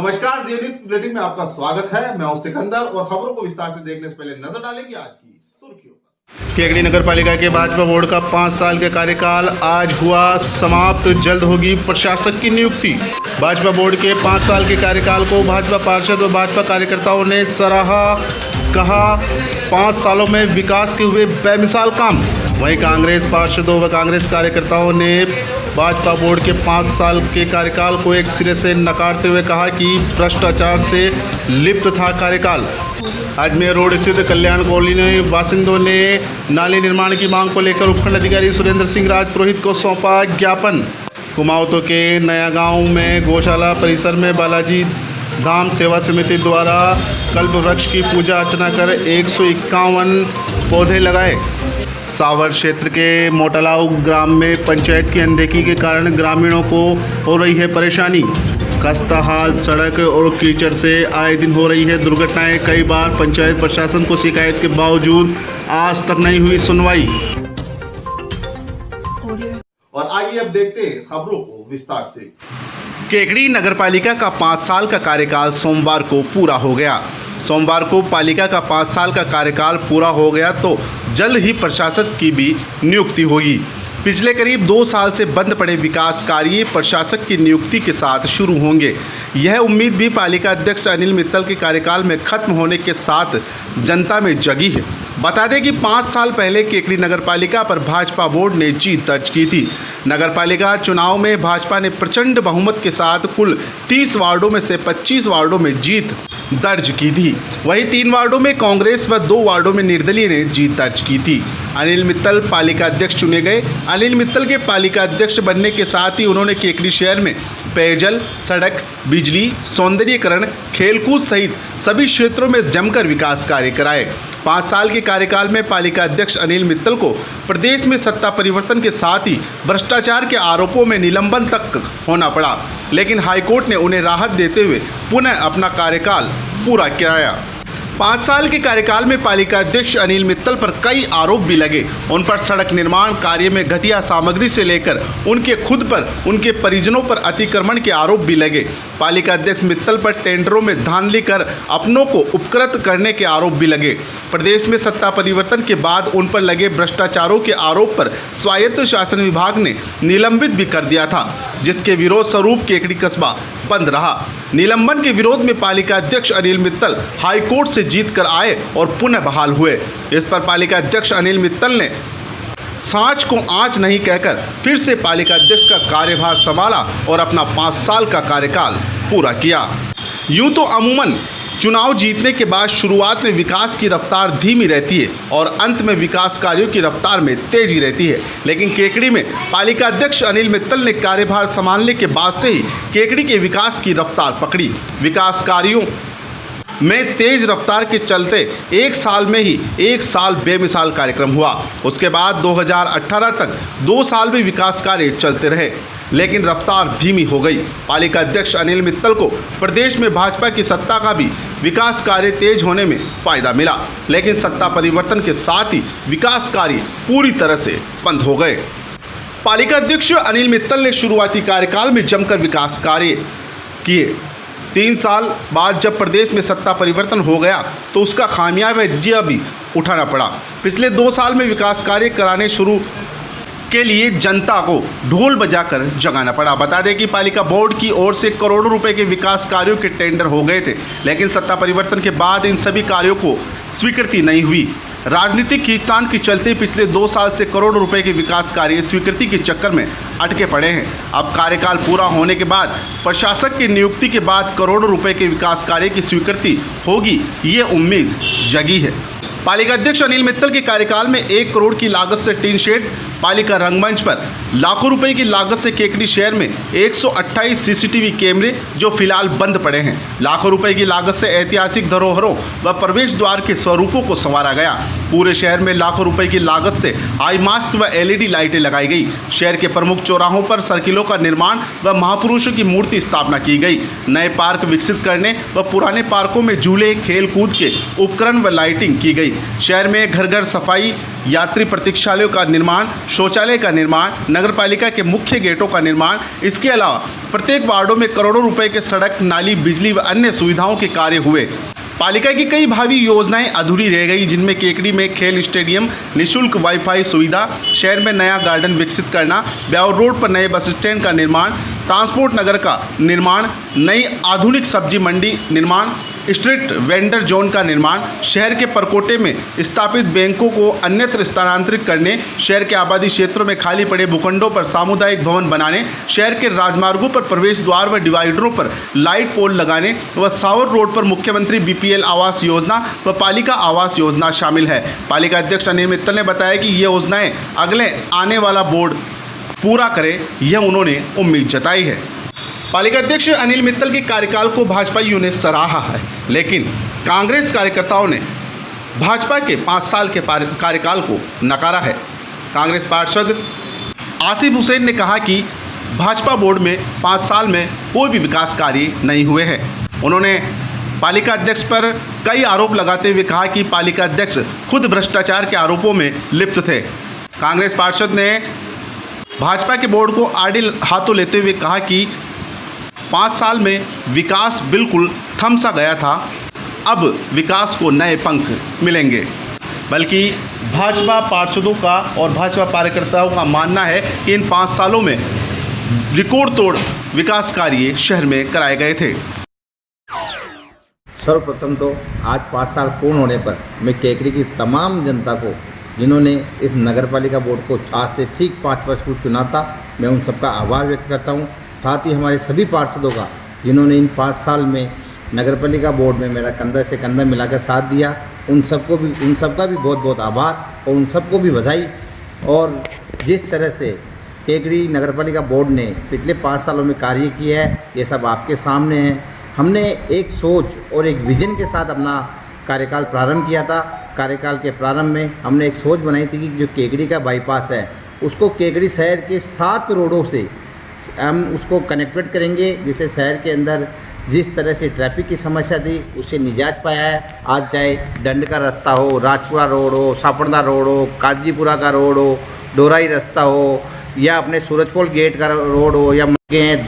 नमस्कार, जी news bulletin में आपका स्वागत है। मैं हूं सिकंदर और खबरों को विस्तार से देखने से पहले नजर डालेंगे आज की सुर्खियों पर। केकड़ी नगर पालिका के भाजपा बोर्ड का 5 साल के कार्यकाल आज हुआ समाप्त। जल्द होगी प्रशासक की नियुक्ति। भाजपा बोर्ड के 5 साल के कार्यकाल को भाजपा पार्षद व भाजपा कार्यकर्ताओं ने सराहा। कहा 5 सालों में विकास के हुए बेमिसाल काम। वहीं कांग्रेस पार्षदों व कांग्रेस कार्यकर्ताओं ने भाजपा बोर्ड के 5 साल के कार्यकाल को एक सिरे से नकारते हुए कहा कि भ्रष्टाचार से लिप्त था कार्यकाल। अजमेर रोड स्थित कल्याण कॉलोनी बासिंदों ने नाले निर्माण की मांग को लेकर उपखंड अधिकारी सुरेंद्र सिंह राजपुरोहित को सौंपा ज्ञापन। कुमाऊँतों के नया गांव में गौशाला परिसर में बालाजी धाम सेवा समिति द्वारा कल्प वृक्ष की पूजा अर्चना कर 151 पौधे लगाए। सावर क्षेत्र के मोटलाऊ ग्राम में पंचायत की अनदेखी के कारण ग्रामीणों को हो रही है परेशानी। खस्ता हाल सड़क और कीचड़ से आए दिन हो रही है दुर्घटनाएं। कई बार पंचायत प्रशासन को शिकायत के बावजूद आज तक नहीं हुई सुनवाई। और आइए अब देखते हैं खबरों को विस्तार से। केकड़ी नगरपालिका का 5 साल का कार्यकाल सोमवार को पूरा हो गया। सोमवार को पालिका का 5 साल का कार्यकाल पूरा हो गया तो जल्द ही प्रशासक की भी नियुक्ति होगी। पिछले करीब 2 साल से बंद पड़े विकास कार्य प्रशासक की नियुक्ति के साथ शुरू होंगे। यह उम्मीद भी पालिका अध्यक्ष अनिल मित्तल के कार्यकाल में खत्म होने के साथ जनता में जगी है। बता दें कि 5 साल पहले केकड़ी नगरपालिका पर भाजपा बोर्ड ने जीत दर्ज की थी। नगरपालिका चुनाव में भाजपा ने प्रचंड बहुमत के साथ कुल 30 वार्डों में से 25 वार्डों में जीत दर्ज की थी। वहीं 3 वार्डों में कांग्रेस व 2 वार्डों में निर्दलीय ने जीत दर्ज की थी। अनिल मित्तल पालिका अध्यक्ष चुने गए। अनिल मित्तल के पालिका अध्यक्ष बनने के साथ ही उन्होंने केकड़ी शहर में पेयजल, सड़क, बिजली, सौंदर्यीकरण, खेलकूद सहित सभी क्षेत्रों में जमकर विकास कार्य कराए। 5 साल के कार्यकाल में पालिका अध्यक्ष अनिल मित्तल को प्रदेश में सत्ता परिवर्तन के साथ ही भ्रष्टाचार के आरोपों में निलंबन तक होना पड़ा, लेकिन हाईकोर्ट ने उन्हें राहत देते हुए पुनः अपना कार्यकाल पूरा कराया। 5 साल के कार्यकाल में पालिका अध्यक्ष अनिल मित्तल पर कई आरोप भी लगे। उन पर सड़क निर्माण कार्य में घटिया सामग्री से लेकर उनके खुद पर, उनके परिजनों पर अतिक्रमण के आरोप भी लगे। पालिका अध्यक्ष मित्तल पर टेंडरों में धांधली कर अपनों को उपकृत करने के आरोप भी लगे। प्रदेश में सत्ता परिवर्तन के बाद उन पर लगे भ्रष्टाचारों के आरोप पर स्वायत्त शासन विभाग ने निलंबित भी कर दिया था, जिसके विरोध स्वरूप केकड़ी कस्बा बंद रहा। निलंबन के विरोध में पालिका अध्यक्ष अनिल मित्तल हाईकोर्ट से जीत कर आए और पुनः बहाल हुए। इस पर पालिका अध्यक्ष अनिल मित्तल ने सांच को आंच नहीं कहकर फिर से पालिका अध्यक्ष का कार्यभार संभाला और अपना 5 साल का कार्यकाल पूरा किया। यूं तो अमूमन चुनाव जीतने के बाद शुरुआत में विकास की रफ्तार धीमी रहती है और अंत में विकास कार्यों की रफ्तार में तेजी रहती है, लेकिन केकड़ी में पालिका अध्यक्ष अनिल मित्तल ने कार्यभार संभालने के बाद से ही केकड़ी के विकास की रफ्तार पकड़ी। विकास कार्यों में तेज रफ्तार के चलते 1 साल में ही 1 साल बेमिसाल कार्यक्रम हुआ। उसके बाद 2018 तक 2 साल भी विकास कार्य चलते रहे, लेकिन रफ्तार धीमी हो गई। पालिका अध्यक्ष अनिल मित्तल को प्रदेश में भाजपा की सत्ता का भी विकास कार्य तेज होने में फायदा मिला, लेकिन सत्ता परिवर्तन के साथ ही विकास कार्य पूरी तरह से बंद हो गए। पालिका अध्यक्ष अनिल मित्तल ने शुरुआती कार्यकाल में जमकर विकास कार्य किए। 3 साल बाद जब प्रदेश में सत्ता परिवर्तन हो गया तो उसका खामियाजा भी उठाना पड़ा। पिछले 2 साल में विकास कार्य कराने शुरू के लिए जनता को ढोल बजाकर जगाना पड़ा। बता दें कि पालिका बोर्ड की ओर से करोड़ों रुपए के विकास कार्यों के टेंडर हो गए थे, लेकिन सत्ता परिवर्तन के बाद इन सभी कार्यों को स्वीकृति नहीं हुई। राजनीतिक खींचतान के चलते पिछले 2 साल से करोड़ों रुपए के विकास कार्य स्वीकृति के चक्कर में अटके पड़े हैं। अब कार्यकाल पूरा होने के बाद प्रशासक की नियुक्ति के बाद करोड़ों रुपए के विकास कार्य की स्वीकृति होगी, ये उम्मीद जगी है। पालिका अध्यक्ष अनिल मित्तल के कार्यकाल में 1 करोड़ की लागत से टीन शेड, पालिका रंगमंच पर लाखों रुपए की लागत से केकड़ी शहर में 128 सीसीटीवी कैमरे जो फिलहाल बंद पड़े हैं। लाखों रुपए की लागत से ऐतिहासिक धरोहरों व प्रवेश द्वार के स्वरूपों को संवारा गया। पूरे शहर में लाखों रुपए की लागत से आई मास्क व LED लाइटें लगाई गई। शहर के प्रमुख चौराहों पर सर्किलों का निर्माण व महापुरुषों की मूर्ति स्थापना की गई। नए पार्क विकसित करने व पुराने पार्कों में झूले, खेल कूद के उपकरण व लाइटिंग की गई। शहर में घर घर सफाई, यात्री प्रतीक्षालयों का निर्माण, शौचालय का निर्माण, नगरपालिका के मुख्य गेटों का निर्माण, इसके अलावा प्रत्येक वार्डों में करोड़ों रुपए के सड़क, नाली, बिजली व अन्य सुविधाओं के कार्य हुए। पालिका की कई भावी योजनाएं अधूरी रह गई, जिनमें केकड़ी में खेल स्टेडियम, निःशुल्क वाईफाई सुविधा, शहर में नया गार्डन विकसित करना, ब्यावर रोड पर नए बस स्टैंड का निर्माण, ट्रांसपोर्ट नगर का निर्माण, नई आधुनिक सब्जी मंडी निर्माण, स्ट्रीट वेंडर जोन का निर्माण, शहर के परकोटे में स्थापित बैंकों को अन्यत्र स्थानांतरित करने, शहर के आबादी क्षेत्रों में खाली पड़े भूखंडों पर सामुदायिक भवन बनाने, शहर के राजमार्गों पर प्रवेश द्वार व डिवाइडरों पर लाइट पोल लगाने व सावर रोड पर मुख्यमंत्री बीपीएल आवास योजना व पालिका आवास योजना शामिल है। पालिका अध्यक्ष अनिल मित्तल ने बताया कि ये योजनाएं अगले आने वाला बोर्ड पूरा करे, यह उन्होंने उम्मीद जताई है। पालिका अध्यक्ष अनिल मित्तल के कार्यकाल को भाजपाइयों ने सराहा है, लेकिन कांग्रेस कार्यकर्ताओं ने भाजपा के 5 साल के कार्यकाल को नकारा है। कांग्रेस पार्षद आसिफ हुसैन ने कहा कि भाजपा बोर्ड में 5 साल में कोई भी विकास कार्य नहीं हुए हैं। उन्होंने पालिका अध्यक्ष पर कई आरोप लगाते हुए कहा कि पालिका अध्यक्ष खुद भ्रष्टाचार के आरोपों में लिप्त थे। कांग्रेस पार्षद ने भाजपा के बोर्ड को आड़े हाथों लेते हुए कहा कि 5 साल में विकास बिल्कुल थम सा गया था, अब विकास को नए पंख मिलेंगे। बल्कि भाजपा पार्षदों का और भाजपा कार्यकर्ताओं का मानना है कि इन 5 सालों में रिकॉर्ड तोड़ विकास कार्य शहर में कराए गए थे। सर्वप्रथम तो आज 5 साल पूर्ण होने पर मैं केकड़ी की तमाम जनता को, जिन्होंने इस नगरपालिका बोर्ड को आज से ठीक 5 वर्ष पूर्व चुना था, मैं उन सबका आभार व्यक्त करता हूं। साथ ही हमारे सभी पार्षदों का, जिन्होंने इन 5 साल में नगरपालिका बोर्ड में मेरा कंधा से कंधा मिलाकर साथ दिया, उन सबका भी बहुत बहुत आभार और उन सबको भी बधाई। और जिस तरह से केकड़ी नगरपालिका बोर्ड ने पिछले 5 सालों में कार्य किया है, ये सब आपके सामने है। हमने एक सोच और एक विजन के साथ अपना कार्यकाल प्रारंभ किया था। कार्यकाल के प्रारंभ में हमने एक सोच बनाई थी कि जो केकड़ी का बाईपास है, उसको केकड़ी शहर के 7 रोडों से हम उसको कनेक्टेड करेंगे, जिससे शहर के अंदर जिस तरह से ट्रैफिक की समस्या थी उससे निजात पाया है। आज चाहे डंड का रास्ता हो, राजपुरा रोड हो, सापड़दा रोड हो, काजीपुरा का रोड हो, डोराई रास्ता हो, या अपने सूरजपोल गेट का रोड हो, या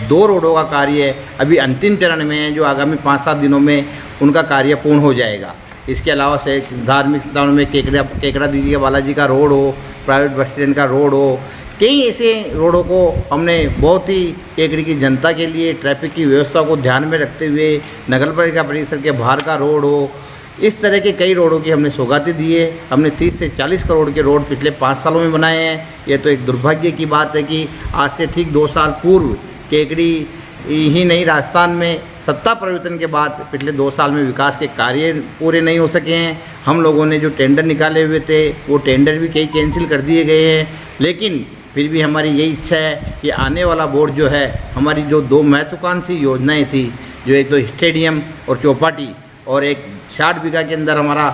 2 रोडों का कार्य अभी अंतिम चरण में है, जो आगामी 5-7 दिनों में उनका कार्य पूर्ण हो जाएगा। इसके अलावा से धार्मिक स्थानों में केकड़ा दीदी का बालाजी का रोड हो, प्राइवेट बस स्टैंड का रोड हो, कई ऐसे रोडों को हमने बहुत ही केकड़ी की जनता के लिए ट्रैफिक की व्यवस्था को ध्यान में रखते हुए, नगरपालिका परिसर के बाहर का रोड हो, इस तरह के कई रोडों की हमने सौगातें दी है। हमने 30 से 40 करोड़ के रोड पिछले 5 सालों में बनाए हैं। ये तो एक दुर्भाग्य की बात है कि आज से ठीक 2 साल पूर्व केकड़ी ही नहीं, राजस्थान में सत्ता परिवर्तन के बाद पिछले 2 साल में विकास के कार्य पूरे नहीं हो सके हैं। हम लोगों ने जो टेंडर निकाले हुए थे, वो टेंडर भी कई कैंसिल कर दिए गए हैं। लेकिन फिर भी हमारी यही इच्छा है कि आने वाला बोर्ड जो है, हमारी जो 2 महत्वाकांक्षी योजनाएं थी, जो एक तो स्टेडियम और चौपाटी, और एक 60 बीघा के अंदर हमारा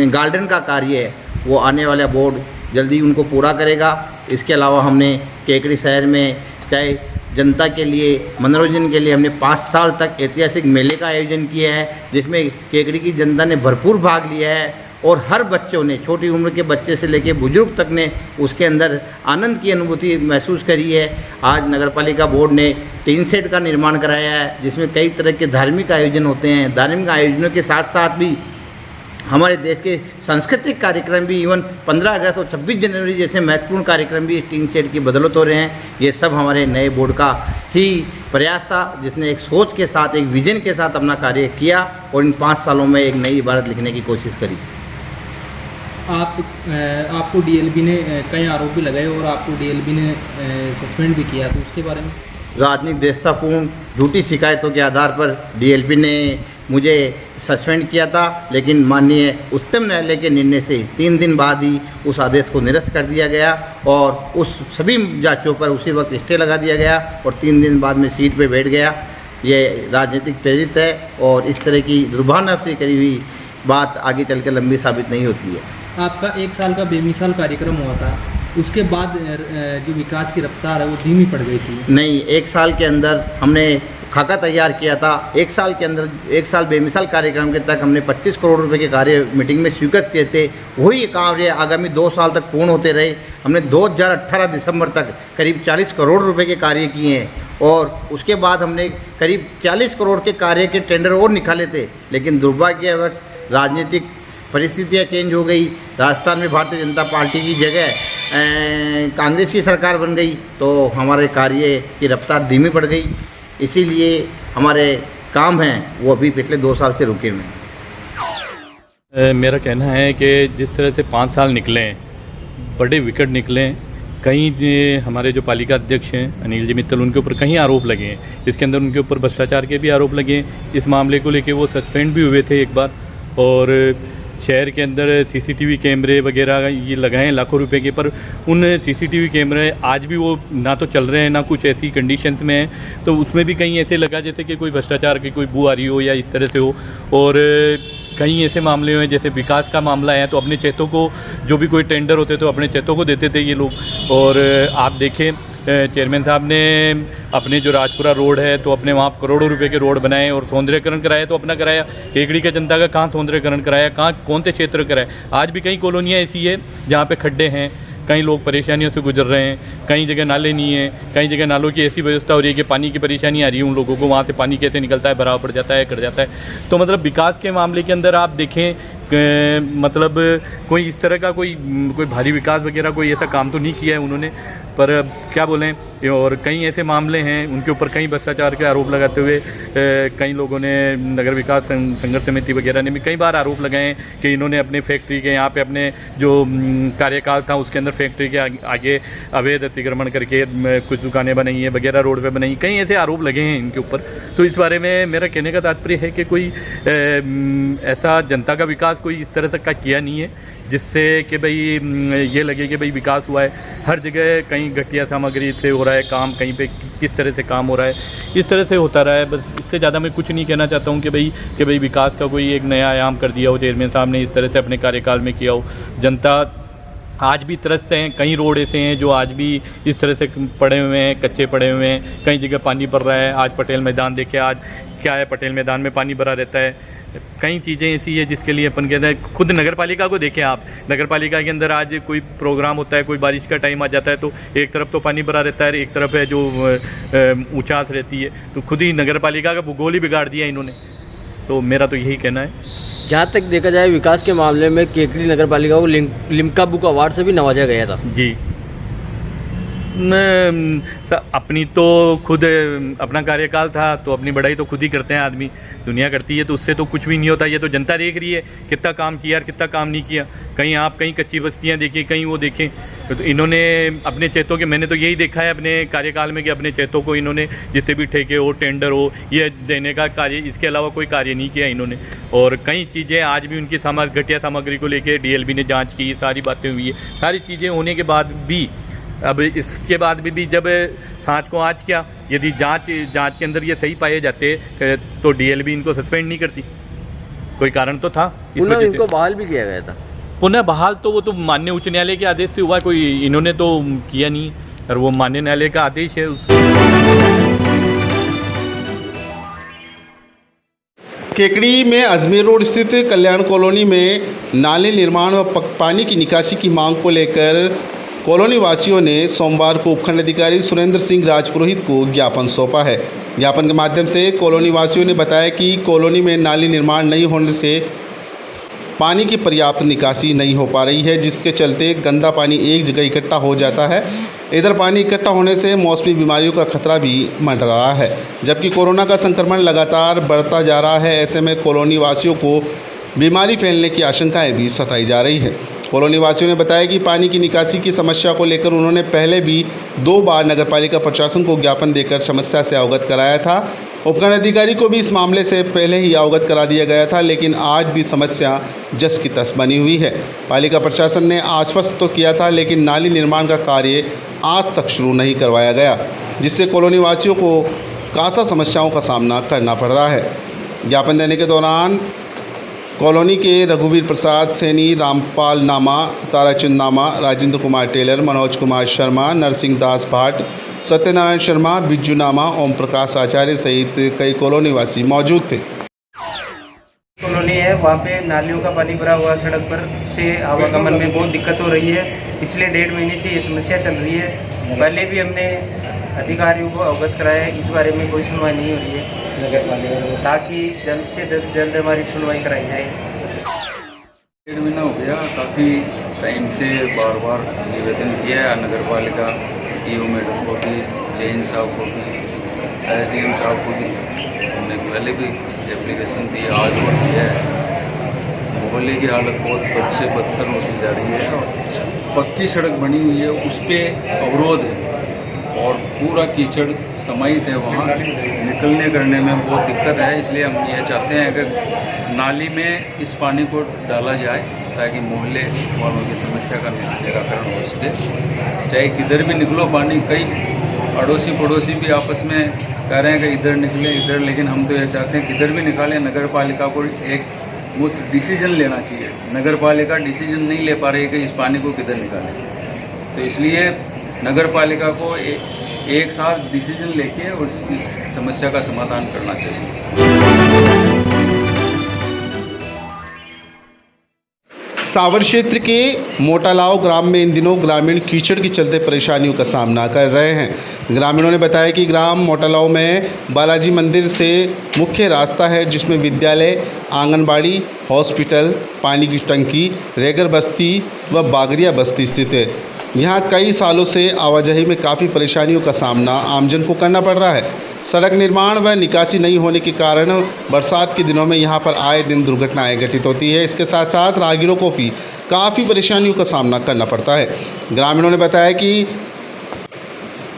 गार्डन का कार्य है, वो आने वाला बोर्ड जल्दी उनको पूरा करेगा। इसके अलावा हमने केकड़ी शहर में चाहे जनता के लिए, मनोरंजन के लिए हमने 5 साल तक ऐतिहासिक मेले का आयोजन किया है, जिसमें केकड़ी की जनता ने भरपूर भाग लिया है और हर बच्चों ने, छोटी उम्र के बच्चे से लेकर बुजुर्ग तक ने उसके अंदर आनंद की अनुभूति महसूस करी है। आज नगरपालिका बोर्ड ने टीन सेट का निर्माण कराया है, जिसमें कई तरह के धार्मिक आयोजन होते हैं। धार्मिक आयोजनों के साथ साथ भी हमारे देश के सांस्कृतिक कार्यक्रम भी, इवन 15 अगस्त और 26 जनवरी जैसे महत्वपूर्ण कार्यक्रम भी टीन सेट की बदौलत हो रहे हैं। ये सब हमारे नए बोर्ड का ही प्रयास था, जिसने एक सोच के साथ, एक विजन के साथ अपना कार्य किया और इन 5 सालों में एक नई इबारत लिखने की कोशिश करी। आपको डीएलबी ने कई आरोप भी लगाए और आपको डीएलबी ने सस्पेंड भी किया, तो उसके बारे में? राजनीतिक देशतापूर्ण झूठी शिकायतों के आधार पर डीएलपी ने मुझे सस्पेंड किया था, लेकिन माननीय उच्चतम न्यायालय के निर्णय से 3 दिन बाद ही उस आदेश को निरस्त कर दिया गया और उस सभी जांचों पर उसी वक्त स्टे लगा दिया गया और 3 दिन बाद में सीट पे बैठ गया। ये राजनीतिक प्रेरित है और इस तरह की दुर्भावना से करी हुई बात आगे चल के लंबी साबित नहीं होती है। आपका 1 साल का बेमिसाल कार्यक्रम हुआ था, उसके बाद जो विकास की रफ्तार है वो धीमी पड़ गई थी। नहीं, 1 साल के अंदर हमने खाका तैयार किया था। एक साल के अंदर, एक साल बेमिसाल कार्यक्रम के तक हमने 25 करोड़ रुपए के कार्य मीटिंग में स्वीकृत किए थे। वही कार्य आगामी 2 साल तक पूर्ण होते रहे। हमने 2018 दिसंबर तक करीब 40 करोड़ रुपए के कार्य किए हैं और उसके बाद हमने करीब 40 करोड़ के कार्य के टेंडर और निकाले थे, लेकिन दुर्भाग्यवश राजनीतिक परिस्थितियाँ चेंज हो गई। राजस्थान में भारतीय जनता पार्टी की जगह कांग्रेस की सरकार बन गई, तो हमारे कार्य की रफ्तार धीमी पड़ गई। इसीलिए हमारे काम हैं वो अभी पिछले 2 साल से रुके हुए हैं। मेरा कहना है कि जिस तरह से 5 साल निकले हैं, बड़े विकट निकले हैं। कहीं हमारे जो पालिका अध्यक्ष हैं अनिल जी मित्तल, उनके ऊपर कहीं आरोप लगे हैं। इसके अंदर उनके ऊपर भ्रष्टाचार के भी आरोप लगे हैं। इस मामले को लेके वो सस्पेंड भी हुए थे एक बार। और शहर के अंदर सीसीटीवी कैमरे वगैरह ये लगाए हैं लाखों रुपए के, पर उन सीसीटीवी कैमरे आज भी वो ना तो चल रहे हैं, ना कुछ ऐसी कंडीशंस में हैं। तो उसमें भी कहीं ऐसे लगा जैसे कि कोई भ्रष्टाचार की कोई बू आ रही हो या इस तरह से हो। और कहीं ऐसे मामले हुए जैसे विकास का मामला है, तो अपने चेतों को जो भी कोई टेंडर होते तो अपने चेतों को देते थे ये लोग। और आप देखें चेयरमैन साहब ने अपने जो राजपुरा रोड है तो अपने वहाँ करोड़ों रुपए के रोड बनाए और सौंदर्यकरण कराया, तो अपना कराया। केकड़ी के जनता का कहाँ सौंदर्यकरण कराया, कहाँ कौन से क्षेत्र कराया। आज भी कई कॉलोनियाँ ऐसी है जहाँ पे खड्डे हैं, कई लोग परेशानियों से गुजर रहे हैं, कई जगह नाले नहीं है, कई जगह नालों की ऐसी व्यवस्था हो रही है कि पानी की परेशानी आ रही है उन लोगों को, वहाँ से पानी कैसे निकलता है, भराव पड़ जाता है, कट जाता है। तो मतलब विकास के मामले के अंदर आप देखें मतलब कोई इस तरह का कोई भारी विकास वगैरह कोई ऐसा काम तो नहीं किया है उन्होंने, पर क्या बोलें। और कई ऐसे मामले हैं उनके ऊपर कई भ्रष्टाचार के आरोप लगाते हुए कई लोगों ने, नगर विकास संघर्ष समिति वगैरह ने भी कई बार आरोप लगाए हैं कि इन्होंने अपने फैक्ट्री के यहाँ पे अपने जो कार्यकाल था उसके अंदर फैक्ट्री के आगे अवैध अतिक्रमण करके कुछ दुकानें बनाई हैं वगैरह, रोड पे बनाई, कई ऐसे आरोप लगे हैं इनके ऊपर। तो इस बारे में मेरा कहने का तात्पर्य है कि कोई ऐसा जनता का विकास कोई इस तरह से का किया नहीं है जिससे कि भाई ये लगे कि भाई विकास हुआ है। हर जगह कहीं घटिया सामग्री से हो रहा है काम, कहीं पे किस तरह से काम हो रहा है, इस तरह से होता रहा है। बस इससे ज़्यादा मैं कुछ नहीं कहना चाहता हूँ कि भाई विकास का कोई एक नया आयाम कर दिया हो चेयरमैन साहब ने, इस तरह से अपने कार्यकाल में किया हो। जनता आज भी त्रस्त हैं, कई रोड ऐसे हैं जो आज भी इस तरह से पड़े हुए हैं, कच्चे पड़े हुए हैं, कई जगह पानी भर रहा है। आज पटेल मैदान देखे, आज क्या है, पटेल मैदान में पानी भरा रहता है। कई चीज़ें ऐसी है जिसके लिए अपन कहते हैं। खुद नगर पालिका को देखें आप, नगर पालिका के अंदर आज कोई प्रोग्राम होता है, कोई बारिश का टाइम आ जाता है तो एक तरफ तो पानी भरा रहता है, एक तरफ है जो ऊंचास रहती है, तो खुद ही नगर पालिका का भूगोल ही बिगाड़ दिया इन्होंने। तो मेरा तो यही कहना है। जहाँ तक देखा जाए विकास के मामले में केकड़ी नगर पालिका को लिम्का बुक अवार्ड से भी नवाजा गया था। जी, अपनी तो खुद अपना कार्यकाल था तो अपनी बड़ाई तो खुद ही करते हैं आदमी, दुनिया करती है, तो उससे तो कुछ भी नहीं होता। ये तो जनता देख रही है कितना काम किया और कितना काम नहीं किया। कहीं आप कहीं कच्ची बस्तियां देखी, कहीं वो देखें, तो इन्होंने अपने चेतों के, मैंने तो यही देखा है अपने कार्यकाल में कि अपने चेतों को इन्होंने जितने भी ठेके हो, टेंडर हो, ये देने का कार्य, इसके अलावा कोई कार्य नहीं किया इन्होंने। और कई चीज़ें आज भी उनकी घटिया सामग्री को लेकर DLB ने जाँच की, सारी बातें हुई है। सारी चीज़ें होने के बाद भी, अब इसके बाद भी जब सांच को आँच किया, यदि जांच के अंदर ये सही पाए जाते तो DLB इनको सस्पेंड नहीं करती। कोई कारण तो था, पुनः इनको बहाल भी किया गया था। पुनः बहाल तो वो तो माननीय उच्च न्यायालय के आदेश से हुआ, कोई इन्होंने तो किया नहीं, और वो माननीय न्यायालय का आदेश है। केकड़ी में अजमेर रोड स्थित कल्याण कॉलोनी में नाले निर्माण व पानी की निकासी की मांग को लेकर कॉलोनी वासियों ने सोमवार को उपखंड अधिकारी सुरेंद्र सिंह राजपुरोहित को ज्ञापन सौंपा है। ज्ञापन के माध्यम से कॉलोनी वासियों ने बताया कि कॉलोनी में नाली निर्माण नहीं होने से पानी की पर्याप्त निकासी नहीं हो पा रही है, जिसके चलते गंदा पानी एक जगह इकट्ठा हो जाता है। इधर पानी इकट्ठा होने से मौसमी बीमारियों का खतरा भी मंडरा रहा है, जबकि कोरोना का संक्रमण लगातार बढ़ता जा रहा है। ऐसे में कॉलोनी वासियों को बीमारी फैलने की आशंकाएं भी सताई जा रही है। कॉलोनी वासियों ने बताया कि पानी की निकासी की समस्या को लेकर उन्होंने पहले भी 2 बार नगरपालिका प्रशासन को ज्ञापन देकर समस्या से अवगत कराया था। उपखंड अधिकारी को भी इस मामले से पहले ही अवगत करा दिया गया था, लेकिन आज भी समस्या जस की तस बनी हुई है। पालिका प्रशासन ने आश्वस्त तो किया था, लेकिन नाली निर्माण का कार्य आज तक शुरू नहीं करवाया गया, जिससे कॉलोनी वासियों को खासा समस्याओं का सामना करना पड़ रहा है। ज्ञापन देने के दौरान कॉलोनी के रघुवीर प्रसाद सैनी, रामपाल नामा, ताराचंद नामा, राजेंद्र कुमार टेलर, मनोज कुमार शर्मा, नरसिंह दास भाट, सत्यनारायण शर्मा, बिज्जू नामा, ओम प्रकाश आचार्य सहित कई कॉलोनी वासी मौजूद थे। कॉलोनी है, वहाँ पे नालियों का पानी भरा हुआ, सड़क पर से आवागमन में बहुत दिक्कत हो रही है। पिछले 1.5 महीने से ये समस्या चल रही है। पहले भी हमने अधिकारियों को अवगत कराया है, इस बारे में कोई सुनवाई नहीं हो रही है नगर पालिका, ताकि जल्द से जल्द हमारी सुनवाई कराई जाए। 1.5 महीना हो गया, काफ़ी टाइम से बार बार निवेदन किया है नगर पालिका ईओ मैडम को भी, जैन साहब को भी, एसडीएम साहब को भी। हमने पहले भी एप्लीकेशन दी, आज वो दिया है। मोहल्ले की हालत बहुत बद से बदतर होती जा रही है और पक्की सड़क बनी हुई है, उस पर अवरोध है और पूरा कीचड़ समाहित है, वहाँ निकलने करने में बहुत दिक्कत है। इसलिए हम ये चाहते हैं कि नाली में इस पानी को डाला जाए ताकि मोहल्ले वालों की समस्या का निराकरण हो सके। चाहे किधर भी निकलो पानी, कई अड़ोसी पड़ोसी भी आपस में कह रहे हैं कि इधर निकले इधर, लेकिन हम तो ये चाहते हैं किधर भी निकालें, नगर पालिका को एक वो डिसीजन लेना चाहिए। नगर पालिका डिसीजन नहीं ले पा रही है कि इस पानी को किधर निकालें, तो इसलिए नगर पालिका को एक साथ डिसीजन लेके और इस समस्या का समाधान करना चाहिए। सावर क्षेत्र के मोटालाव ग्राम में इन दिनों ग्रामीण कीचड़ के चलते परेशानियों का सामना कर रहे हैं। ग्रामीणों ने बताया कि ग्राम मोटालाव में बालाजी मंदिर से मुख्य रास्ता है, जिसमें विद्यालय, आंगनबाड़ी, हॉस्पिटल, पानी की टंकी, रेगर बस्ती व बागरिया बस्ती स्थित है। यहाँ कई सालों से आवाजाही में काफ़ी परेशानियों का सामना आमजन को करना पड़ रहा है। सड़क निर्माण व निकासी नहीं होने के कारण बरसात के दिनों में यहाँ पर आए दिन दुर्घटनाएं घटित होती है। इसके साथ साथ राहगीरों को भी काफ़ी परेशानियों का सामना करना पड़ता है। ग्रामीणों ने बताया कि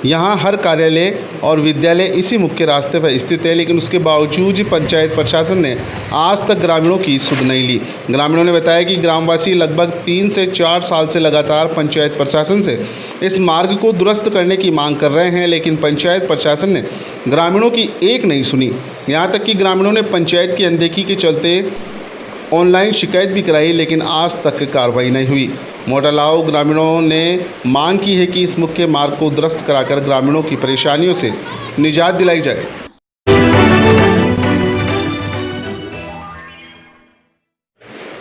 यहाँ हर कार्यालय और विद्यालय इसी मुख्य रास्ते पर स्थित है, लेकिन उसके बावजूद पंचायत प्रशासन ने आज तक ग्रामीणों की सुध नहीं ली। ग्रामीणों ने बताया कि ग्रामवासी लगभग 3 से 4 साल से लगातार पंचायत प्रशासन से इस मार्ग को दुरुस्त करने की मांग कर रहे हैं, लेकिन पंचायत प्रशासन ने ग्रामीणों की एक नहीं सुनी। यहाँ तक कि ग्रामीणों ने पंचायत की अनदेखी के चलते ऑनलाइन शिकायत भी कराई, लेकिन आज तक कार्रवाई नहीं हुई। मोटालाव ग्रामीणों ने मांग की है कि इस मुख्य मार्ग को दुरुस्त कराकर ग्रामीणों की परेशानियों से निजात दिलाई जाए।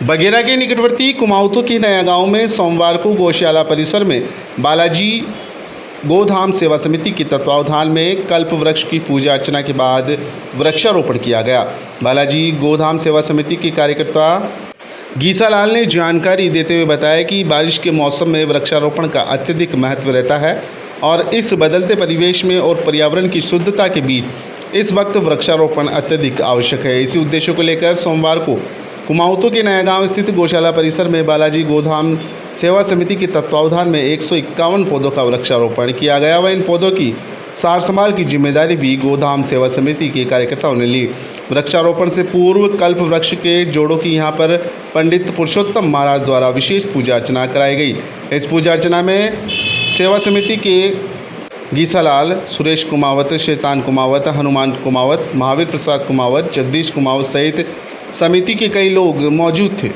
बगेरा के निकटवर्ती कुमाऊँतों के नया गांव में सोमवार को गौशाला परिसर में बालाजी गोधाम सेवा समिति के तत्वावधान में कल्प वृक्ष की पूजा अर्चना के बाद वृक्षारोपण किया गया। बालाजी गोधाम सेवा समिति के कार्यकर्ता गीसालाल ने जानकारी देते हुए बताया कि बारिश के मौसम में वृक्षारोपण का अत्यधिक महत्व रहता है और इस बदलते परिवेश में और पर्यावरण की शुद्धता के बीच इस वक्त वृक्षारोपण अत्यधिक आवश्यक है। इसी उद्देश्य को लेकर सोमवार को कुमाऊँतों के नया गांव स्थित गौशाला परिसर में बालाजी गोधाम सेवा समिति के तत्वावधान में 151 पौधों का वृक्षारोपण किया गया व इन पौधों की सार संभाल की जिम्मेदारी भी गोधाम सेवा समिति के कार्यकर्ताओं ने ली। वृक्षारोपण से पूर्व कल्प वृक्ष के जोड़ों की यहां पर पंडित पुरुषोत्तम महाराज द्वारा विशेष पूजा अर्चना कराई गई। इस पूजा अर्चना में सेवा समिति के गीसालाल, सुरेश कुमावत, शैतान कुमावत, हनुमान कुमावत, महावीर प्रसाद कुमावत, जगदीश कुमावत सहित समिति के कई लोग मौजूद थे।